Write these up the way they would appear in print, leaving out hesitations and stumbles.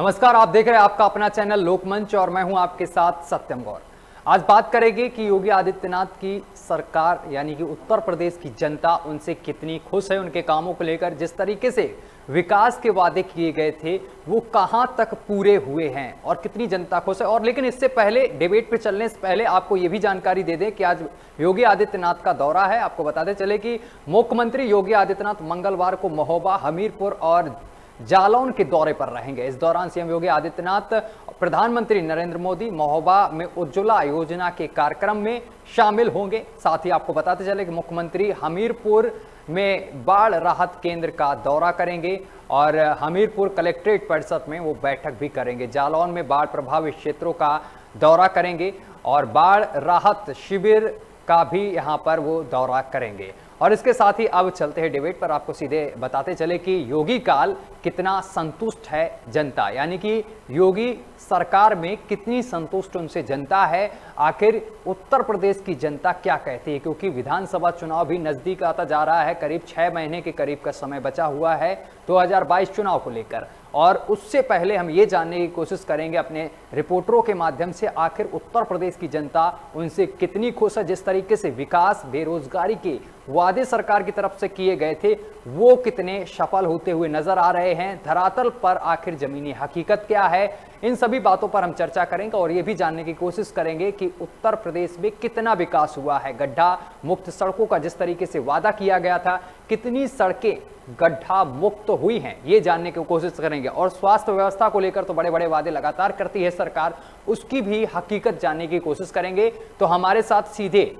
नमस्कार, आप देख रहे हैं आपका अपना चैनल लोकमंच और मैं हूं आपके साथ सत्यम गौर। आज बात करेंगे कि योगी आदित्यनाथ की सरकार यानी कि उत्तर प्रदेश की जनता उनसे कितनी खुश है, उनके कामों को लेकर जिस तरीके से विकास के वादे किए गए थे वो कहां तक पूरे हुए हैं और कितनी जनता खुश है। और लेकिन इससे पहले, डिबेट पे चलने से पहले आपको ये भी जानकारी दे दें कि आज योगी आदित्यनाथ का दौरा है। आपको बताते चले कि मुख्यमंत्री योगी आदित्यनाथ मंगलवार को महोबा, हमीरपुर और जालौन के दौरे पर रहेंगे। इस दौरान सीएम योगी आदित्यनाथ प्रधानमंत्री नरेंद्र मोदी महोबा में उज्ज्वला योजना के कार्यक्रम में शामिल होंगे। साथ ही आपको बताते चले कि मुख्यमंत्री हमीरपुर में बाढ़ राहत केंद्र का दौरा करेंगे और हमीरपुर कलेक्ट्रेट परिसर में वो बैठक भी करेंगे। जालौन में बाढ़ प्रभावित क्षेत्रों का दौरा करेंगे और बाढ़ राहत शिविर का भी यहां पर वो दौरा करेंगे। और इसके साथ ही अब चलते हैं डिबेट पर। आपको सीधे बताते चले कि योगी काल कितना संतुष्ट है जनता, यानी कि योगी सरकार में कितनी संतुष्ट उनसे जनता है। आखिर उत्तर प्रदेश की जनता क्या कहती है, क्योंकि विधानसभा चुनाव भी नजदीक आता जा रहा है। करीब 6 महीने के करीब का समय बचा हुआ है 2022 चुनाव को लेकर। और उससे पहले हम ये जानने की कोशिश करेंगे अपने रिपोर्टरों के माध्यम से, आखिर उत्तर प्रदेश की जनता उनसे कितनी खुश है। जिस तरीके से विकास, बेरोजगारी के वादे सरकार की तरफ से किए गए थे वो कितने सफल होते हुए नजर आ रहे हैं, धरातल पर आखिर जमीनी हकीकत क्या है, इन सभी बातों पर हम चर्चा करेंगे। और ये भी जानने की कोशिश करेंगे कि उत्तर प्रदेश में कितना विकास हुआ है। गड्ढा मुक्त सड़कों का जिस तरीके से वादा किया गया था, कितनी सड़कें गड्ढा मुक्त हुई हैं, ये जानने की कोशिश करेंगे। और स्वास्थ्य व्यवस्था को लेकर तो बड़े बड़े वादे लगातार करती है सरकार, उसकी भी हकीकत जानने की कोशिश करेंगे। तो हमारे साथ सीधे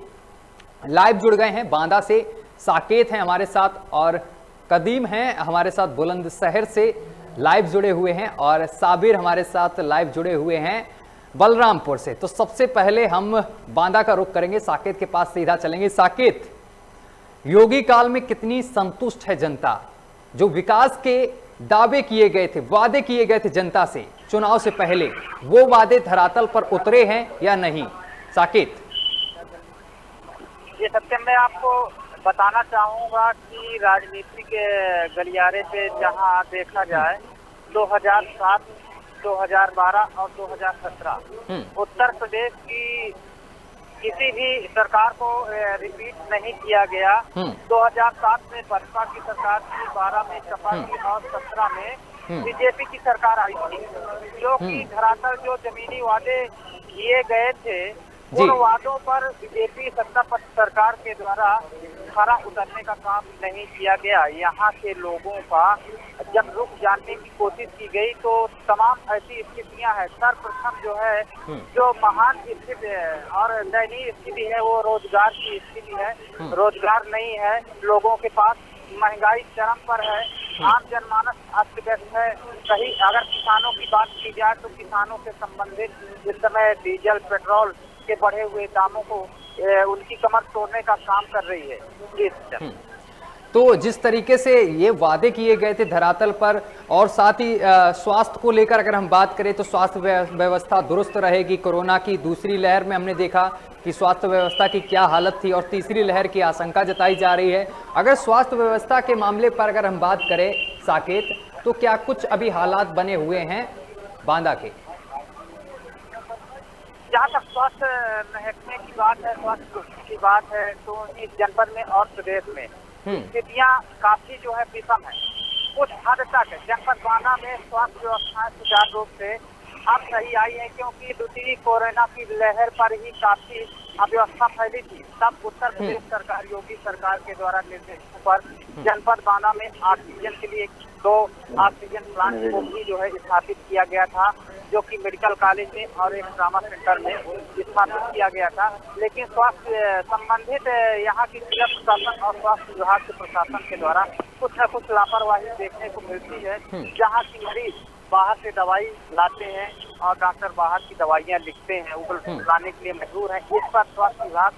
लाइव जुड़ गए हैं बांदा से, साकेत हैं हमारे साथ और कदीम हैं हमारे साथ बुलंदशहर से लाइव जुड़े हुए हैं, और साबिर हमारे साथ लाइव जुड़े हुए हैं बलरामपुर से। तो सबसे पहले हम बांदा का रुख करेंगे, साकेत के पास सीधा चलेंगे। साकेत, योगी काल में कितनी संतुष्ट है जनता? जो विकास के दावे किए गए थे, वादे किए गए थे जनता से चुनाव से पहले, वो वादे धरातल पर उतरे हैं या नहीं? साकेत। ये सत्यम, मैं आपको बताना चाहूंगा कि राजनीति के गलियारे पे जहां देखा जाए 2007, 2012 और 2017 उत्तर प्रदेश की किसी भी सरकार को रिपीट नहीं किया गया। 2007 में भाजपा की सरकार थी, 12 में सपा की और 17 में बीजेपी की सरकार आई थी। जो कि धरातल जो जमीनी वादे किए गए थे उन वादों पर बीजेपी सत्ता पक्ष सरकार के द्वारा खरा उतरने का काम नहीं किया गया। यहाँ के लोगों का जब रुख जानने की कोशिश की गई तो तमाम ऐसी स्थितियां हैं। सर्वप्रथम जो है, जो महान स्थिति है और दयनीय स्थिति है वो रोजगार की स्थिति है। रोजगार नहीं है लोगों के पास, महंगाई चरम पर है, आम जनमानस अस्त व्यस्त है। कहीं अगर किसानों की बात की जाए तो किसानों से संबंधित इस समय डीजल, पेट्रोल के बढ़े हुए दामों को उनकी कमर तोड़ने का काम कर रही है। तो जिस तरीके से ये वादे किए गए थे धरातल पर, और साथ ही स्वास्थ्य को लेकर अगर हम बात करें तो स्वास्थ्य व्यवस्था दुरुस्त रहेगी। कोरोना की दूसरी लहर में हमने देखा कि स्वास्थ्य व्यवस्था की क्या हालत थी और तीसरी लहर की आशंका जताई जा रही है। अगर स्वास्थ्य व्यवस्था के मामले पर अगर हम बात करें साकेत, तो क्या कुछ अभी हालात बने हुए हैं बांदा के? जहाँ तक स्वास्थ्य महकमे की बात है, स्वास्थ्य की बात है, तो इस जनपद में और प्रदेश में स्थितियाँ काफी जो है विषम है। कुछ हद तक जनपद बांदा में स्वास्थ्य व्यवस्था सुचारू रूप से अब सही आई है, क्योंकि दूसरी कोरोना की लहर पर ही काफी अव्यवस्था फैली थी। तब उत्तर प्रदेश सरकार, योगी सरकार के द्वारा निर्देशों पर जनपद बांदा में ऑक्सीजन के लिए 2 ऑक्सीजन प्लांट को भी जो है स्थापित किया गया था, जो कि मेडिकल कॉलेज में और एक ट्रामा सेंटर में स्थापित किया गया था। लेकिन स्वास्थ्य संबंधित यहाँ की जिला प्रशासन और स्वास्थ्य विभाग के प्रशासन के द्वारा कुछ न कुछ लापरवाही देखने को मिलती है। जहाँ की मरीज बाहर से दवाई लाते हैं और डॉक्टर बाहर की दवाइयाँ लिखते हैं, उपलब्ध लाने के लिए मजबूर है। इस पर स्वास्थ्य विभाग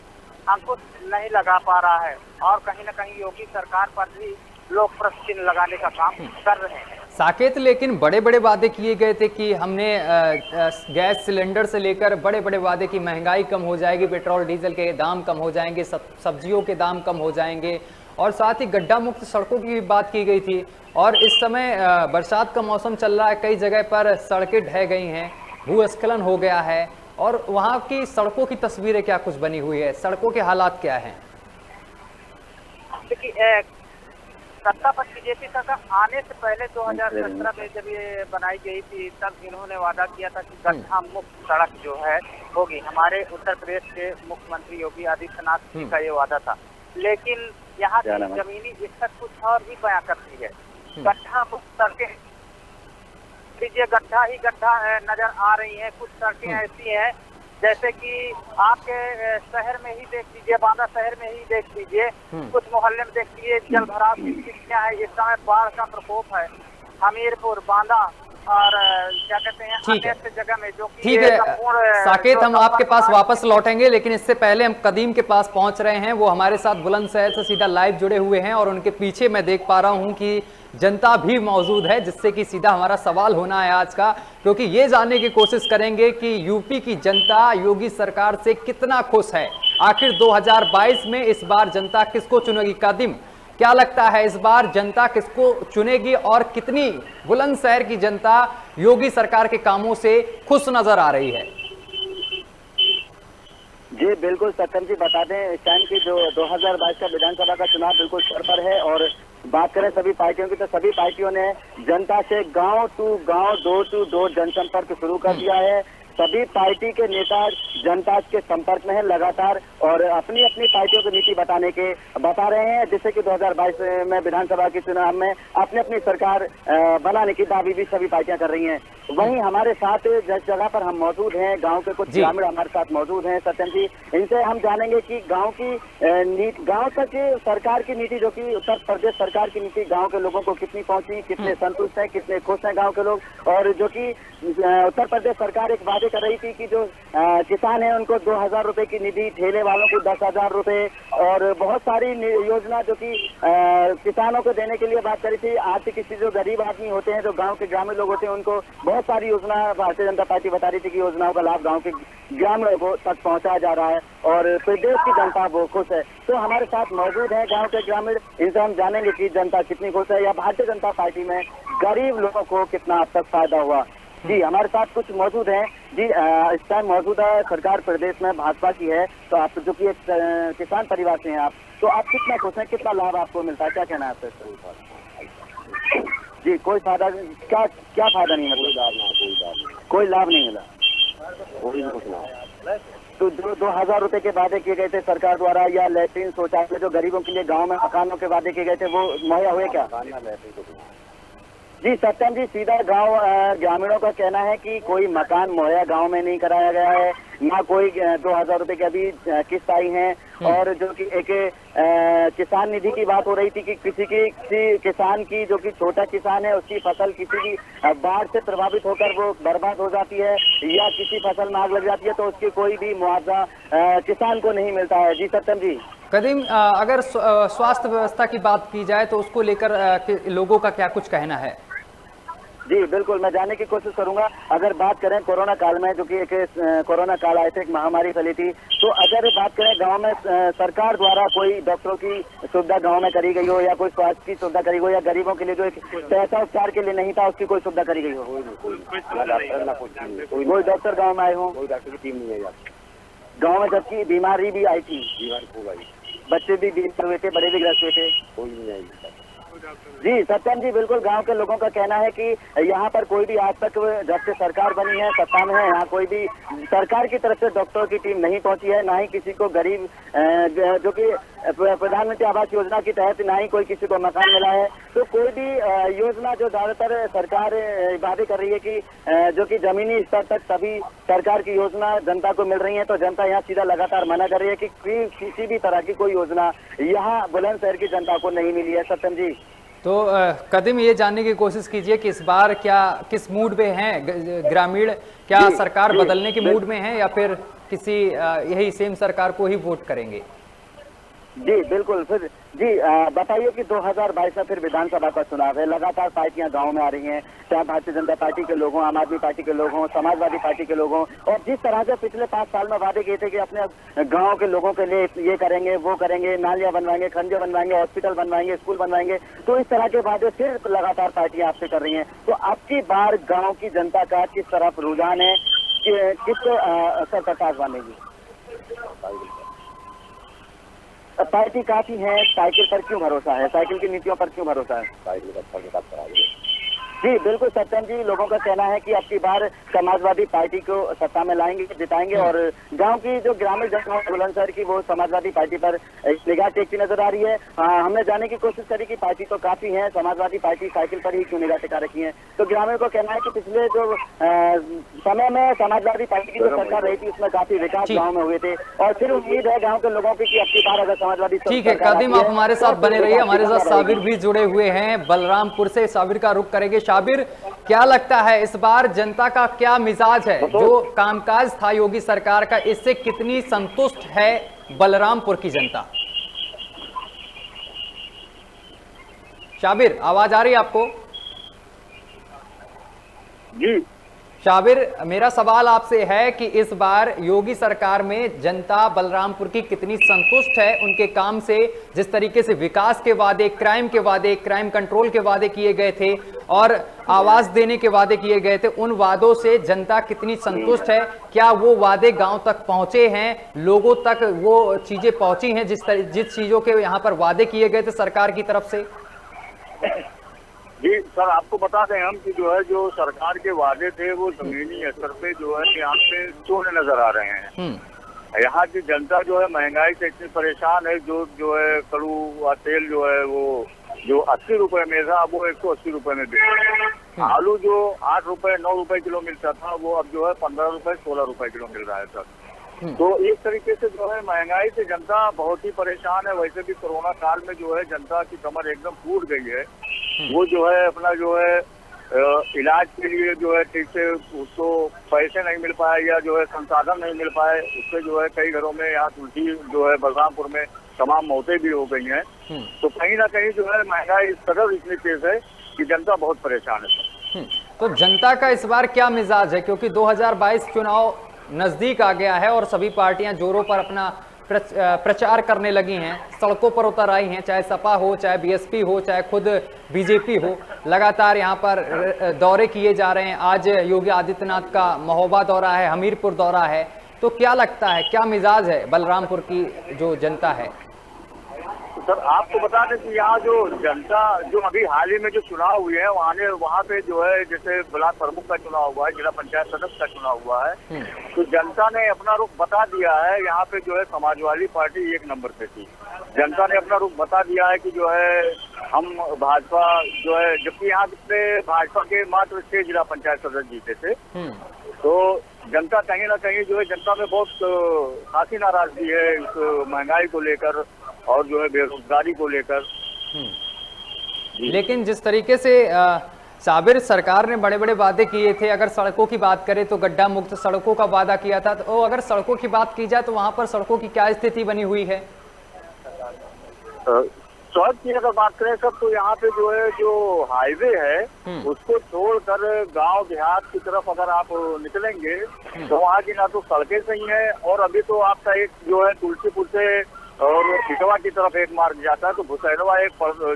अंकुश नहीं लगा पा रहा है और कहीं न कहीं योगी सरकार पर भी लोग प्रश्न चिन्ह लगाने का काम कर रहे हैं। साकेत, लेकिन बड़े बड़े वादे किए गए थे कि हमने गैस सिलेंडर से लेकर बड़े बड़े वादे की महंगाई कम हो जाएगी, पेट्रोल डीजल के दाम कम हो जाएंगे, सब्जियों के दाम कम हो जाएंगे और साथ ही गड्ढा मुक्त सड़कों की भी बात की गई थी। और इस समय बरसात का मौसम चल रहा है, कई जगह पर सड़कें ढह गई हैं, भूस्खलन हो गया है। और वहाँ की सड़कों की तस्वीरें क्या कुछ बनी हुई है, सड़कों के हालात क्या हैं? देखिए, सत्ता पर बीजेपी सरकार आने से पहले 2017 में जब ये बनाई गई थी, तब इन्होंने वादा किया था कि गड्ढा मुक्त सड़क जो है होगी। हमारे उत्तर प्रदेश के मुख्यमंत्री योगी आदित्यनाथ जी का ये वादा था, लेकिन यहाँ की जमीनी स्थिति कुछ और ही बयां करती है। गड्ढा मुक्त सड़कें लीजिए, गड्ढा ही गड्ढा नजर आ रही है। कुछ सड़कें ऐसी हैं जैसे कि आपके शहर में ही देख लीजिए, बांदा शहर में ही देख लीजिए, कुछ मोहल्ले में देख लीजिए जल भराव की स्थितियां है। इस समय बाढ़ का प्रकोप है हमीरपुर, बांदा और क्या कहते हैं अन्य जगह में, जो ठीक है साकेत, हम आपके पास वापस लौटेंगे, लेकिन इससे पहले हम कदीम के पास पहुंच रहे हैं। वो हमारे साथ बुलंदशहर से सीधा लाइव जुड़े हुए हैं और उनके पीछे मैं देख पा रहा हूं कि जनता भी मौजूद है, जिससे कि सीधा हमारा सवाल होना है आज का, क्योंकि ये जानने की कोशिश करेंगे कि यूपी की जनता योगी सरकार से कितना खुश है। आखिर 2022 में इस बार जनता किसको चुनेगी? कादिम, क्या लगता है इस बार जनता किसको चुनेगी और कितनी बुलंदशहर की जनता योगी सरकार के कामों से खुश नजर आ रही है? जी बिल्कुल सत्यम जी, बता दें इस टाइम की जो 2022 का विधानसभा का चुनाव बिल्कुल सर पर है। और बात करें सभी पार्टियों की, तो सभी पार्टियों ने जनता से गांव टू गांव, डोर टू डोर जनसंपर्क शुरू कर दिया है। सभी पार्टी के नेता जनता के संपर्क में है लगातार और अपनी अपनी पार्टियों की नीति बता रहे हैं, जिससे कि 2022 में विधानसभा के चुनाव में अपनी अपनी सरकार बनाने की दावी भी सभी पार्टियां कर रही हैं। वहीं हमारे साथ जिस जगह पर हम मौजूद हैं, गांव के कुछ ग्रामीण हमारे साथ मौजूद हैं सत्यम जी, इनसे हम जानेंगे कि गांव तक सरकार की नीति, जो कि उत्तर प्रदेश सरकार की नीति गांव के लोगों को कितनी पहुंची, कितने संतुष्ट हैं, कितने खुश हैं गांव के लोग। और जो कि उत्तर प्रदेश सरकार एक वादे कर रही थी कि जो किसान है उनको 2000 रुपए की निधि, ठेले वालों को 10,000 रुपए और बहुत सारी योजना जो कि किसानों को देने के लिए बात करी थी। आर्थिक स्थिति जो गरीब आदमी होते हैं, जो गांव के ग्रामीण लोग होते हैं, उनको बहुत सारी योजना भारतीय जनता पार्टी बता रही थी कि योजनाओं का लाभ गांव के ग्रामीणों को तक पहुंचाया जा रहा है और प्रदेश की जनता वो खुश है। तो हमारे साथ मौजूद है गांव के ग्रामीण, इनसे हम जानेंगे कि जनता कितनी खुश है या भारतीय जनता पार्टी में गरीब लोगों को कितना अब तक फायदा हुआ। जी हमारे साथ कुछ मौजूद हैं जी। इस टाइम मौजूदा सरकार प्रदेश में भाजपा की है, तो आप जो कि एक किसान परिवार से हैं आप, तो आप कितना खुश हैं, कितना लाभ आपको मिलता है, क्या कहना है आपका? जी कोई फायदा, क्या फायदा नहीं मतलब? कोई लाभ नहीं मिला, कोई नहीं। तो जो 2000 रुपए के वादे किए गए थे सरकार द्वारा, या लैट्रिन शौचालय जो गरीबों के लिए गांव में मकानों के वादे किए गए थे, वो मुहैया हुए क्या? जी सत्यम जी, सीधा गांव ग्रामीणों का कहना है कि कोई मकान मुहैया गांव में नहीं कराया गया है, ना कोई 2000 रुपए की अभी किस्त आई है। और जो कि एक किसान निधि की बात हो रही थी कि किसी किसान की, जो कि छोटा किसान है, उसकी फसल किसी की बाढ़ से प्रभावित होकर वो बर्बाद हो जाती है या किसी फसल में आग लग जाती है, तो उसकी कोई भी मुआवजा किसान को नहीं मिलता है। जी सत्यम जी। कदीम, अगर स्वास्थ्य व्यवस्था की बात की जाए तो उसको लेकर लोगों का क्या कुछ कहना है? जी बिल्कुल, मैं जानने की कोशिश करूंगा। अगर बात करें कोरोना काल में, जो कि एक कोरोना काल आए थे, एक महामारी फैली थी, तो अगर बात करें गांव में सरकार द्वारा कोई डॉक्टरों की सुविधा गांव में करी गई हो, या कोई स्वास्थ्य की सुविधा करी गई हो, या गरीबों के लिए जो एक पैसा उपचार के लिए नहीं था उसकी कोई सुविधा करी गई हो? कोई डॉक्टर गाँव में आए हो? कोई डॉक्टर की टीम नहीं है गाँव में, जबकि बीमारी भी आई थी, बच्चे भी बीमार हुए थे, बड़े भी ग्रस्त हुए थे, कोई नहीं आई। जी सत्यम जी, बिल्कुल गांव के लोगों का कहना है कि यहाँ पर कोई भी आज तक, जब से सरकार बनी है, सत्ता में है, यहाँ कोई भी सरकार की तरफ से डॉक्टरों की टीम नहीं पहुंची है, ना ही किसी को गरीब, जो कि प्रधानमंत्री आवास योजना के तहत, ना ही कोई किसी को मकान मिला है। तो कोई भी योजना जो ज्यादातर सरकार वादे कर रही है कि जो कि जमीनी स्तर तक सभी सरकार की योजना जनता को मिल रही है, तो जनता यहाँ सीधा लगातार मना कर रही है कि किसी भी तरह की कोई योजना यहाँ बुलंदशहर की जनता को नहीं मिली है। सत्यम जी, तो कदीम, ये जानने की कोशिश कीजिए कि इस बार किस मूड में हैं ग्रामीण? क्या सरकार बदलने के मूड में हैं या फिर किसी यही सेम सरकार को ही वोट करेंगे? जी बिल्कुल। फिर जी बताइए कि 2022 में फिर विधानसभा का चुनाव है, लगातार पार्टियां गांव में आ रही हैं, चाहे भारतीय जनता पार्टी के लोग हों, आम आदमी पार्टी के लोग हों, समाजवादी पार्टी के लोग हों, और जिस तरह से पिछले 5 साल में वादे किए थे कि अपने गांव के लोगों के लिए ये करेंगे, वो करेंगे, नालियां बनवाएंगे, खंडे बनवाएंगे, हॉस्पिटल बनवाएंगे, स्कूल बनवाएंगे, तो इस तरह के वादे फिर लगातार पार्टियां आपसे कर रही हैं। तो आपकी बार गाँव की जनता का किस तरफ रुझान है, किसको सरकार बनेगी? पार्टी काफी है, साइकिल पर क्यों भरोसा है, साइकिल की नीतियों पर क्यों भरोसा है? साइकिल का जी बिल्कुल सत्यम जी, लोगों का कहना है कि अब की बार समाजवादी पार्टी को सत्ता में लाएंगे, जिताएंगे, और गांव की जो ग्रामीण जनता है बुलंदशहर की, वो समाजवादी पार्टी पर निगाह टेकती नजर आ रही है। हमने जानने की कोशिश करी कि पार्टी तो काफी है, समाजवादी पार्टी साइकिल पर ही क्यों निगाह टिका रखी है। तो ग्रामीण को कहना है कि पिछले जो समय में समाजवादी पार्टी की जो सरकार रही थी, उसमें काफी विकास गाँव में हुए थे, और फिर उम्मीद है गाँव के लोगों की कि अब की बार अगर समाजवादी ठीक है कादिम, आप हमारे साथ बने रहिए। हमारे साथ साबिर भी जुड़े हुए हैं बलरामपुर से, साबिर का रुख करेंगे। साबिर, क्या लगता है इस बार जनता का क्या मिजाज है? जो कामकाज था योगी सरकार का, इससे कितनी संतुष्ट है बलरामपुर की जनता? शाबिर, आवाज आ रही है आपको? जी शाबिर, मेरा सवाल आपसे है कि इस बार योगी सरकार में जनता बलरामपुर की कितनी संतुष्ट है उनके काम से? जिस तरीके से विकास के वादे, क्राइम के वादे, क्राइम कंट्रोल के वादे किए गए थे और आवास देने के वादे किए गए थे, उन वादों से जनता कितनी संतुष्ट है? क्या वो वादे गांव तक पहुंचे हैं, लोगों तक वो चीजें पहुंची हैं जिस चीजों के यहाँ पर वादे किए गए थे सरकार की तरफ से? जी सर, आपको बता दें हम कि जो है जो सरकार के वादे थे वो जमीनी स्तर पे जो है यहाँ पे चूने नजर आ रहे हैं। यहाँ की जनता जो है महंगाई से इतनी परेशान है, जो है कड़ू तेल जो है वो जो 80 रुपए में था वो 180 रुपए में बिक रहा है। आलू जो 8 रुपए 9 रुपए किलो मिलता था वो अब जो है 15 रुपए 16 रुपए किलो मिल रहा है सर। तो इस तरीके से जो है महंगाई से जनता बहुत ही परेशान है। वैसे भी कोरोना काल में जो है जनता की कमर एकदम टूट गई है। वो जो है अपना जो है इलाज के लिए जो है ठीक से उसको पैसे नहीं मिल पाए या जो है संसाधन नहीं मिल पाए, उससे जो है कई घरों में यहाँ तुलसी जो है बलरामपुर में तमाम मौतें भी हो गई हैं। तो कहीं ना कहीं जो है महंगाई इस कदर इतनी तेज है कि जनता बहुत परेशान है। तो जनता का इस बार क्या मिजाज है? क्योंकि 2022 चुनाव नजदीक आ गया है और सभी पार्टियां जोरों पर अपना प्रचार करने लगी हैं, सड़कों पर उतर आई हैं, चाहे सपा हो, चाहे बीएसपी हो, चाहे खुद बीजेपी हो। लगातार यहां पर दौरे किए जा रहे हैं। आज योगी आदित्यनाथ का महोबा दौरा है, हमीरपुर दौरा है। तो क्या लगता है, क्या मिजाज है बलरामपुर की जो जनता है? सर आपको बता दें कि यहाँ जो जनता जो अभी हाल ही में जो चुनाव हुए हैं वहाँ पे जो है जैसे ब्लॉक प्रमुख का चुनाव हुआ है, जिला पंचायत सदस्य का चुनाव हुआ है, तो जनता ने अपना रुख बता दिया है। यहाँ पे जो है समाजवादी पार्टी 1 नंबर पे थी। जनता ने अपना रुख बता दिया है कि जो है हम भाजपा जो है, जबकि यहाँ पिछले भाजपा के मात्र 6 जिला पंचायत सदस्य जीते थे। तो जनता कहीं ना कहीं जो है जनता में बहुत खासी नाराजगी है इस महंगाई को लेकर और जो है बेरोजगारी को लेकर। लेकिन जिस तरीके से साबिर सरकार ने बड़े बड़े वादे किए थे, अगर सड़कों की बात करें तो गड्ढा मुक्त सड़कों का वादा किया था, तो अगर सड़कों की बात की जाए तो वहां पर सड़कों की क्या स्थिति बनी हुई है? सड़क की अगर बात करें सब तो यहाँ पे जो है जो हाईवे है उसको छोड़कर गांव देहात की तरफ अगर आप निकलेंगे तो वहाँ की ना तो सड़कें सही है, और अभी तो आपका एक जो है तुलसीपुर से और इटवा की तरफ एक मार्ग जाता है, तो भुसैनवा एक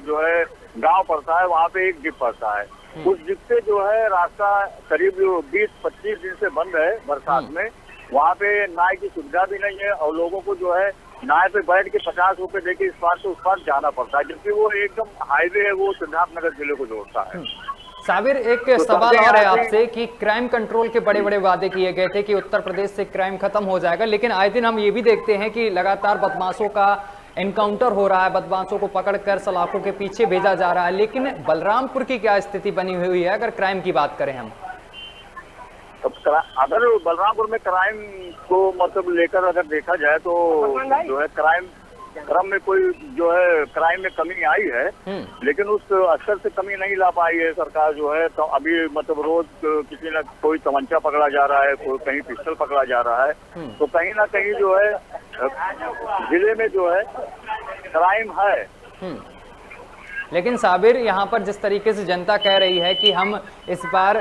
जो है गांव पड़ता है, वहाँ पे एक डिप पड़ता है। उस डिप से जो है रास्ता करीब 20-25 दिन से बंद है बरसात में। वहाँ पे नाव की सुविधा भी नहीं है और लोगों को जो है नाव पे बैठ के 50 रुपए देके इस पार से उस पार जाना पड़ता है, जबकि वो एकदम हाईवे है, वो सिद्धार्थनगर जिले को जोड़ता है। साबिर, एक सवाल और है आपसे कि क्राइम कंट्रोल के बड़े बड़े वादे किए गए थे कि उत्तर प्रदेश से क्राइम खत्म हो जाएगा, लेकिन आए दिन हम ये भी देखते हैं कि लगातार बदमाशों का एनकाउंटर हो रहा है, बदमाशों को पकड़कर सलाखों के पीछे भेजा जा रहा है। लेकिन बलरामपुर की क्या स्थिति बनी हुई है अगर क्राइम की बात करें हम? अगर बलरामपुर में क्राइम को मतलब लेकर अगर देखा जाए तो जो है क्राइम क्रम में कोई जो है क्राइम में कमी आई है, लेकिन उस स्तर से कमी नहीं ला पाई है सरकार जो है। तो अभी मतलब रोज किसी न कोई तमंचा पकड़ा जा रहा है, कोई कहीं पिस्टल पकड़ा जा रहा है। तो कहीं ना कहीं जो है जिले में जो है क्राइम है। लेकिन साबिर, यहाँ पर जिस तरीके से जनता कह रही है कि हम इस बार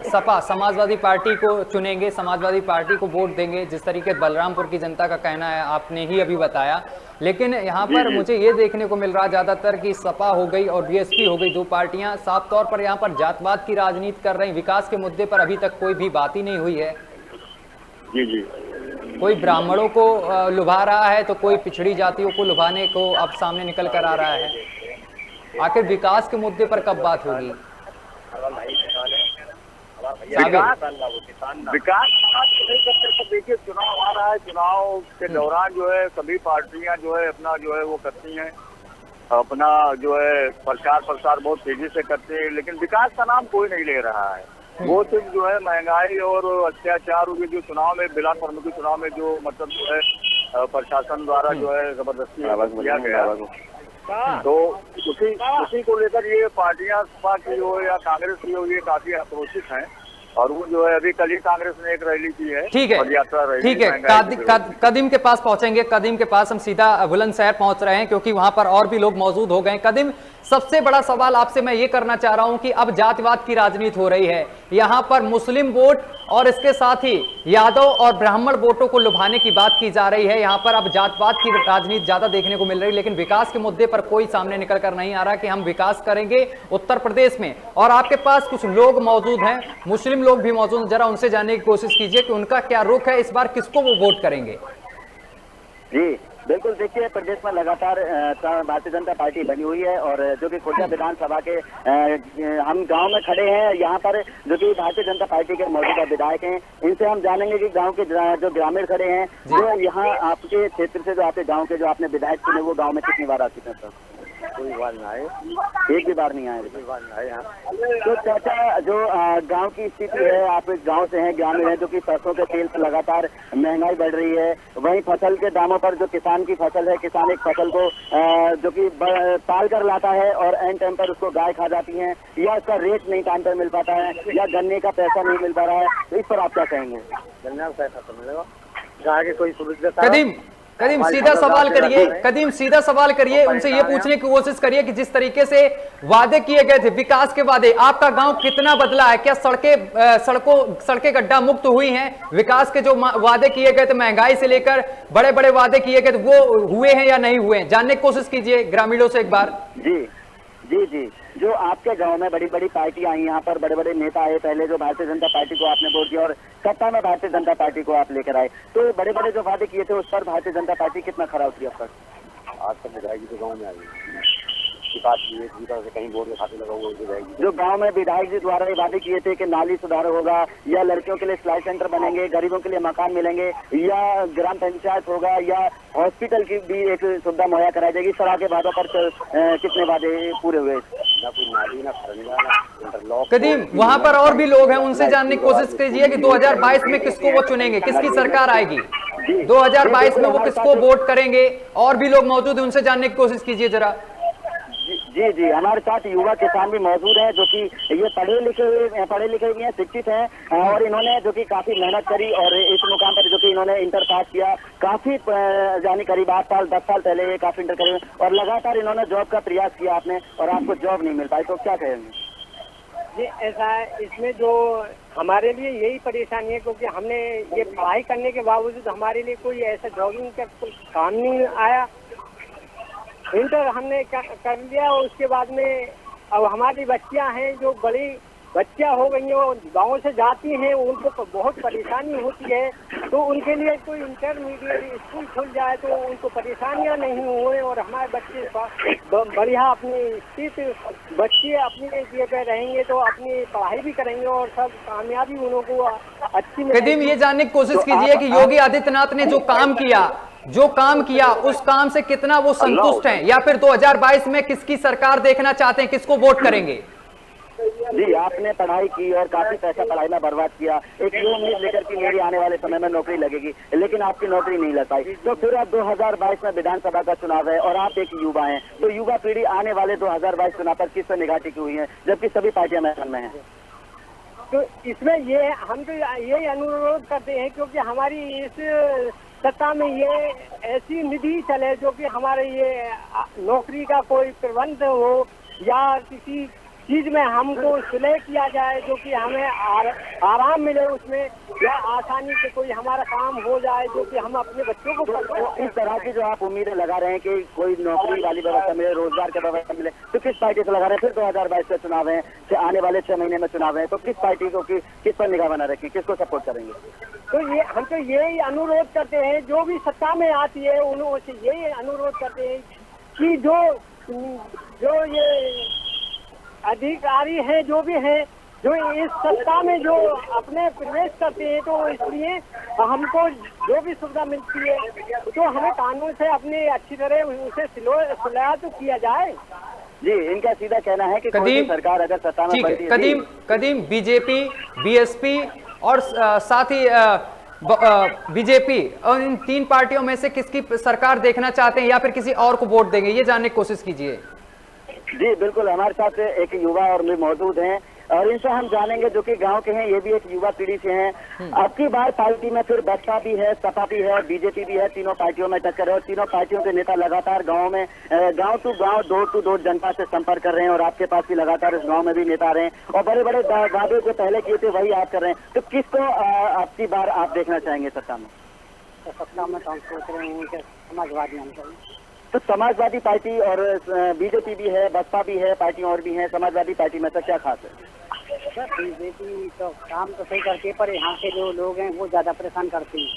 सपा समाजवादी पार्टी को चुनेंगे, समाजवादी पार्टी को वोट देंगे, जिस तरीके से बलरामपुर की जनता का कहना है आपने ही अभी बताया, लेकिन यहाँ पर मुझे ये देखने को मिल रहा ज्यादातर कि सपा हो गई और बीएसपी हो गई, दो पार्टियां साफ तौर पर यहाँ पर जातवाद की राजनीति कर रही। विकास के मुद्दे पर अभी तक कोई भी बात ही नहीं हुई है। जी जी, कोई ब्राह्मणों को लुभा रहा है तो कोई पिछड़ी जातियों को लुभाने को अब सामने निकल कर आ रहा है। आखिर विकास के मुद्दे पर कब बात होगी? विकास देखिए, चुनाव आ रहा है, चुनाव के दौरान जो है सभी पार्टियां जो है अपना जो है वो करती हैं, अपना जो है प्रचार प्रसार बहुत तेजी से करते हैं, लेकिन विकास का नाम कोई नहीं ले रहा है। वो सिर्फ जो है महंगाई और अत्याचार जो चुनाव में बिलासपुर के चुनाव में जो मतलब जो है प्रशासन द्वारा जो है जबरदस्ती किया गया, तो उसी को लेकर ये पार्टियां सपा की हो या कांग्रेस की हो, ये काफी आक्रोशित हैं। और वो जो है अभी कल ही कांग्रेस ने एक रैली की है, ठीक है, ठीक है। कदीम के पास पहुंचेंगे, कदीम के पास हम सीधा बुलंदशहर पहुंच रहे हैं क्योंकि वहां पर और भी लोग मौजूद हो गए। कदीम, सबसे बड़ा सवाल आपसे मैं ये करना चाह रहा हूं कि अब जातिवाद की राजनीति हो रही है, यहां पर मुस्लिम वोट और इसके साथ ही यादव और ब्राह्मण वोटों को लुभाने की बात की जा रही है। यहां पर अब जातवाद की राजनीति ज्यादा देखने को मिल रही है, लेकिन विकास के मुद्दे पर कोई सामने निकल कर नहीं आ रहा कि हम विकास करेंगे उत्तर प्रदेश में। और आपके पास कुछ लोग मौजूद हैं, मुस्लिम लोग भी मौजूद हैं, जरा उनसे जानने की कोशिश कीजिए कि उनका क्या रुख है, इस बार किसको वो वोट करेंगे। जी बिल्कुल, देखिए प्रदेश में लगातार भारतीय जनता पार्टी बनी हुई है और जो कि खुर्जा विधानसभा के हम गांव में खड़े हैं, यहाँ पर जो कि भारतीय जनता पार्टी के मौजूदा विधायक हैं, इनसे हम जानेंगे कि गांव के जो ग्रामीण खड़े हैं, जो यहाँ आपके क्षेत्र से जो आपके गांव के जो आपने विधायक चुने वो गाँव में कितनी बार आ चुके हैं? सर कोई बार नहीं आए, एक भी बार नहीं आए। कोई बार नहीं आए। तो चाचा, जो गांव की स्थिति है, आप इस गांव से हैं, ग्रामीण है, जो कि सरसों के तेल से लगातार महंगाई बढ़ रही है, वहीं फसल के दामों पर जो किसान की फसल है, किसान एक फसल को जो कि पाल कर लाता है और एंड टाइम पर उसको गाय खा जाती है, या उसका रेट नहीं टाइम पर मिल पाता है, या गन्ने का पैसा नहीं मिल पा रहा है, तो इस पर आप क्या कहेंगे? गन्ने का पैसा तो मिलेगा, गाय की कोई सुविधा। कदीम सीधा सवाल करिए, कदीम सीधा सवाल करिए, उनसे ये पूछने की कोशिश करिए कि जिस तरीके से वादे किए गए थे, विकास के वादे, आपका गांव कितना बदला है? क्या सड़कें गड्ढा मुक्त हुई हैं? विकास के जो वादे किए गए थे, महंगाई से लेकर बड़े बड़े वादे किए गए थे, वो हुए हैं या नहीं हुए हैं? जानने की कोशिश कीजिए ग्रामीणों से एक बार। जी, जो आपके गांव में बड़ी बड़ी पार्टियां आई, यहाँ पर बड़े बड़े नेता आए, पहले जो भारतीय जनता पार्टी को आपने वोट दिया और सत्ता में भारतीय जनता पार्टी को आप लेकर आए, तो बड़े बड़े जो वादे किए थे उस पर भारतीय जनता पार्टी कितना खरा उतरी अब तक? आज तक विधायक तो गाँव में आई, विकास से कहीं वोट के खाते लगा हुआ। जो गांव में विधायक जी द्वारा ये वादे किए थे कि नाली सुधार होगा, या लड़कियों के लिए सिलाई सेंटर बनेंगे, गरीबों के लिए मकान मिलेंगे, या ग्राम पंचायत होगा, या हॉस्पिटल की भी एक सुविधा मुहैया कराई जाएगी, इस तरह के वादों पर कितने वादे पूरे हुए? ना कोई नाली, ना खरंजा, ना इंटरलॉक। कदीम, वहां पर और भी लोग हैं, उनसे जानने की कोशिश कीजिए कि 2022 में किसको वो चुनेंगे, किसकी सरकार आएगी 2022 में, वो किसको वोट करेंगे? और भी लोग मौजूद हैं, उनसे जानने की कोशिश कीजिए जरा। जी, हमारे साथ युवा किसान भी मौजूद हैं, जो कि ये पढ़े लिखे भी हैं, शिक्षित हैं, और इन्होंने जो कि काफी मेहनत करी और इस मुकाम पर जो कि इन्होंने इंटर पास किया, काफी यानी करीब 8 साल 10 साल पहले ये काफी इंटर करे और लगातार इन्होंने जॉब का प्रयास किया आपने, और आपको जॉब नहीं मिल पाई, तो क्या कहेंगे? जी, ऐसा है, इसमें जो हमारे लिए यही परेशानी है, क्योंकि हमने ये पढ़ाई करने के बावजूद हमारे लिए कोई ऐसा जॉगिंग का कोई काम नहीं आया। इंटर हमने कर लिया और उसके बाद में अब हमारी बच्चियां हैं जो बड़ी बच्चियां हो गई हैं, वो गाँव से जाती हैं, उनको बहुत परेशानी होती है, तो उनके लिए कोई इंटरमीडिएट स्कूल खुल जाए तो उनको परेशानियां नहीं हुए और हमारे बच्चे बढ़िया अपनी स्थिति बच्चे अपनी जगह पे रहेंगे तो अपनी पढ़ाई भी करेंगे और सब कामयाबी उनको अच्छी। कदीम, ये जानने की कोशिश कीजिए कि योगी आदित्यनाथ ने जो काम किया उस काम से कितना वो संतुष्ट हैं, या फिर 2022 में किसकी सरकार देखना चाहते हैं, किसको वोट करेंगे? जी, आपने पढ़ाई की और काफी पैसा पढ़ाई में बर्बाद किया, एक ये उम्मीद लेकर कि मेरी आने वाले समय में नौकरी लगेगी, लेकिन आपकी नौकरी नहीं लग पाई, तो फिर अब 2022 में विधानसभा का चुनाव है और आप एक युवा हैं, तो युवा पीढ़ी आने वाले 2022 चुनाव पर किस पर निगाह टिकी हुई है, जबकि सभी पार्टियां मैदान में हैं? तो इसमें ये हम तो यही अनुरोध करते हैं, क्योंकि हमारी इस सत्ता में ये ऐसी निधि चले जो कि हमारे ये नौकरी का कोई प्रबंध हो या किसी चीज में हमको सुलह किया जाए जो कि हमें आराम मिले उसमें, या आसानी से कोई हमारा काम हो जाए जो कि हम अपने बच्चों को इस तरह की जो आप उम्मीदें लगा रहे हैं कि कोई नौकरी वाली व्यवस्था मिले, रोजगार की व्यवस्था मिले, तो किस पार्टी को लगा रहे हैं? फिर 2022 के चुनाव है, आने वाले 6 महीने में चुनाव है, तो किस पार्टी को किस पर निगाह बना रखें, किसको सपोर्ट करेंगे? तो ये हम तो यही अनुरोध करते हैं जो भी सत्ता में आती है उनसे यही अनुरोध करते हैं कि जो ये अधिकारी हैं जो भी हैं जो इस सत्ता में जो अपने प्रवेश करते हैं, तो इसलिए हमको जो भी सुविधा मिलती है तो हमें कानून से अपनी अच्छी तरह उसे सुलह तो किया जाए। जी, इनका सीधा कहना है कि कोई भी सरकार अगर सत्ता में बढ़ती है, कदीम बीजेपी, बीएसपी और साथ ही बीजेपी और इन 3 पार्टियों में से किसकी सरकार देखना चाहते हैं या फिर किसी और को वोट देंगे, ये जानने की कोशिश कीजिए। जी बिल्कुल, हमारे साथ एक युवा और भी मौजूद हैं और इनसे हम जानेंगे जो कि गांव के हैं, ये भी एक युवा पीढ़ी से हैं। अब की बार पार्टी में फिर बसपा भी है, सपा भी है, बीजेपी भी है, तीनों पार्टियों में टक्कर है और तीनों पार्टियों के नेता लगातार गांव में गांव टू गांव, डोर टू डोर जनता से संपर्क कर रहे हैं और आपके पास भी लगातार इस गाँव में भी नेता आ रहे हैं और बड़े बड़े वादे जो पहले किए थे वही आप कर रहे हैं। तो किसको अब की बार आप देखना चाहेंगे सत्ता में? सत्ता में तो हम सोच रहे हैं कि समाजवादी हम चाहिए। तो समाजवादी पार्टी और बीजेपी भी है, बसपा भी है, पार्टियां और भी हैं, समाजवादी पार्टी में तो क्या खास है? सर बीजेपी तो काम तो सही करती है पर यहाँ के जो लोग हैं वो ज्यादा परेशान करते हैं।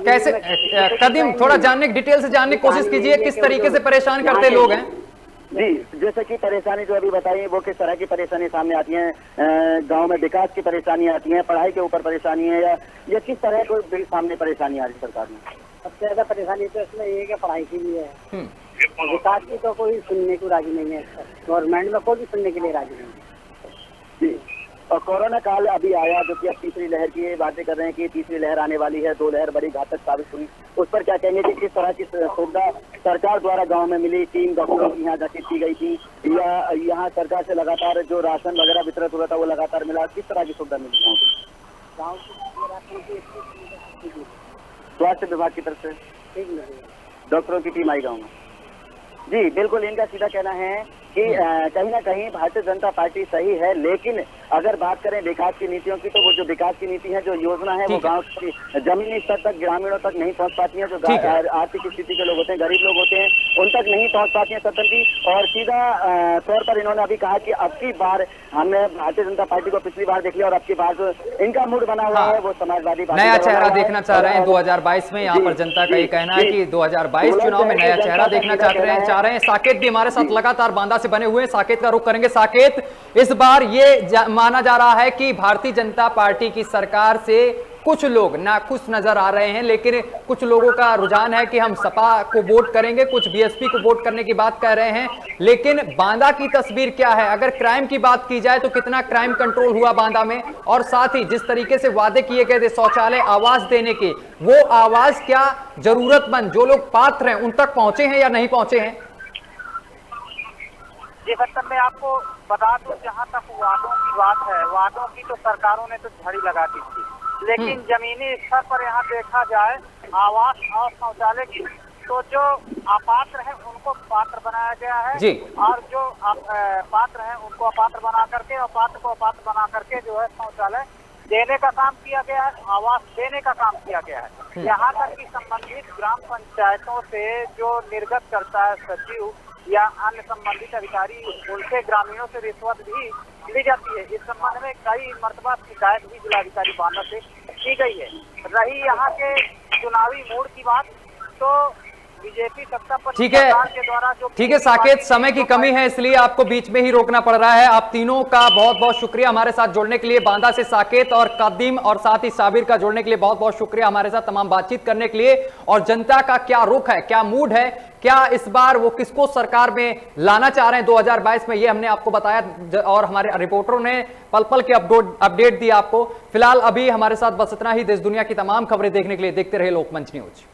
कैसे कदीम, थोड़ा जानने डिटेल से जानने की कोशिश कीजिए, किस तरीके से परेशान करते लोग हैं? जी, जैसे कि परेशानी जो अभी बताई वो किस तरह की परेशानी सामने आती है? गांव में विकास की परेशानी आती है, पढ़ाई के ऊपर परेशानी है या किस तरह को सामने परेशानी आ रही है सरकार में? सबसे ज्यादा परेशानी तो इसमें ये है पढ़ाई की भी है, विकास की तो कोई सुनने को राजी नहीं है, गवर्नमेंट में कोई भी सुनने के लिए राजी नहीं है। जी, और कोरोना काल अभी आया जो कि अब तीसरी लहर की बातें कर रहे हैं कि तीसरी लहर आने वाली है, 2 लहर बड़ी घातक साबित हुई, उस पर क्या कहेंगे कि किस तरह की सुविधा सरकार द्वारा गांव में मिली? 3 डॉक्टरों की यहाँ गठित की गई थी या यहाँ सरकार से लगातार जो राशन वगैरह वितरित हुआ था वो लगातार मिला? किस तरह की सुविधा मिली गाँव की? स्वास्थ्य विभाग की तरफ से डॉक्टरों की टीम आई गाँव में। जी बिल्कुल, इनका सीधा कहना है कि कहीं ना कहीं भारतीय जनता पार्टी सही है, लेकिन अगर बात करें विकास की नीतियों की तो वो जो विकास की नीति है, जो योजना है वो गांव की जमीनी स्तर तक, ग्रामीणों तक नहीं पहुंच पाती है। जो आर्थिक स्थिति के लोग होते हैं, गरीब लोग होते हैं, उन तक नहीं पहुंच पाती है सत्तर की। और सीधा तौर पर इन्होंने अभी कहा कि अब की बार हमने भारतीय जनता पार्टी को पिछली बार देख लिया और अब की बार जो इनका मूड बना हुआ है वो समाजवादी नया चेहरा देखना चाह रहे हैं 2022 में। यहाँ पर जनता का ये कहना है कि 2022 चुनाव में नया चेहरा देखना चाह रहे हैं। साकेत भी हमारे साथ लगातार बांदा से बने हुए हैं, साकेत का रुख करेंगे। साकेत, इस बार ये माना जा रहा है कि भारतीय जनता पार्टी की सरकार से कुछ लोग नाखुश नजर आ रहे हैं, लेकिन कुछ लोगों का रुझान है कि हम सपा को वोट करेंगे, कुछ बीएसपी को वोट करने की बात कह रहे हैं। लेकिन बांदा की तस्वीर क्या है? अगर क्राइम की बात की जाए तो कितना क्राइम कंट्रोल हुआ बांदा में, और साथ ही जिस तरीके से वादे किए गए थे शौचालय आवास देने के, वो आवास क्या जरूरतमंद जो लोग पात्र हैं उन तक पहुंचे हैं या नहीं पहुंचे हैं? जी सत्तर में आपको बता दूं, जहां तक वादों की बात है, वादों की तो सरकारों ने तो झड़ी लगा दी थी, लेकिन जमीनी स्तर पर यहाँ देखा जाए आवास और शौचालय की, तो जो अपात्र है उनको पात्र बनाया गया है जी। और जो पात्र है उनको अपात्र बना करके और पात्र को अपात्र बना करके जो है शौचालय देने का काम किया गया है, आवास देने का काम किया गया है। यहाँ तक कि संबंधित ग्राम पंचायतों से जो निर्गत करता है सचिव या अन्य संबंधित अधिकारी, उनसे ग्रामीणों से रिश्वत भी ली जाती है। इस संबंध में कई मर्तबा शिकायत भी जिलाधिकारी बांदा से की गई है। रही यहाँ के चुनावी मोड़ की बात, तो बीजेपी सत्ता पर ठीक है, के द्वारा जो ठीक है साकेत, समय की कमी है इसलिए आपको बीच में ही रोकना पड़ रहा है। आप तीनों का बहुत बहुत शुक्रिया हमारे साथ जुड़ने के लिए। बांदा से साकेत और कादिम और साथ ही साबिर का जुड़ने के लिए बहुत बहुत शुक्रिया हमारे साथ तमाम बातचीत करने के लिए। और जनता का क्या रुख है, क्या मूड है, क्या इस बार वो किसको सरकार में लाना चाह रहे हैं 2022 में, ये हमने आपको बताया और हमारे रिपोर्टरों ने पल पल के अपडेट दिया आपको। फिलहाल अभी हमारे साथ बस इतना ही। देश दुनिया की तमाम खबरें देखने के लिए देखते रहे लोकमंच न्यूज।